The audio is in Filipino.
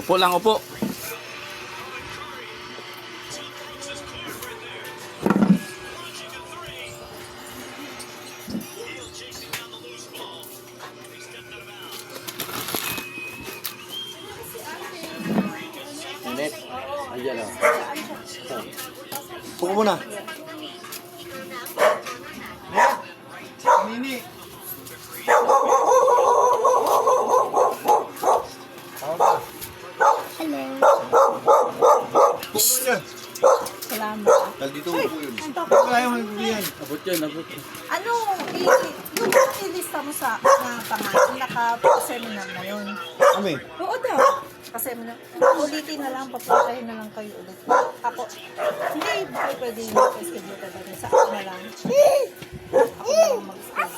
Upo lang, upo. Net. Ayan o. Upo muna. Nini. Salamat. Dito upo yun. Ang tako. Kaya mo yan. Abot yan, abot yan. Ano, yung ilista mo sa pangalan, naka-seminar na yun. Kami. Oo daw. Kasi ulitin na lang, papuntahin na lang kayo ulit. Ako, hindi, pwede yung schedule ka sa ako na lang. Ako na lang mag-schedule.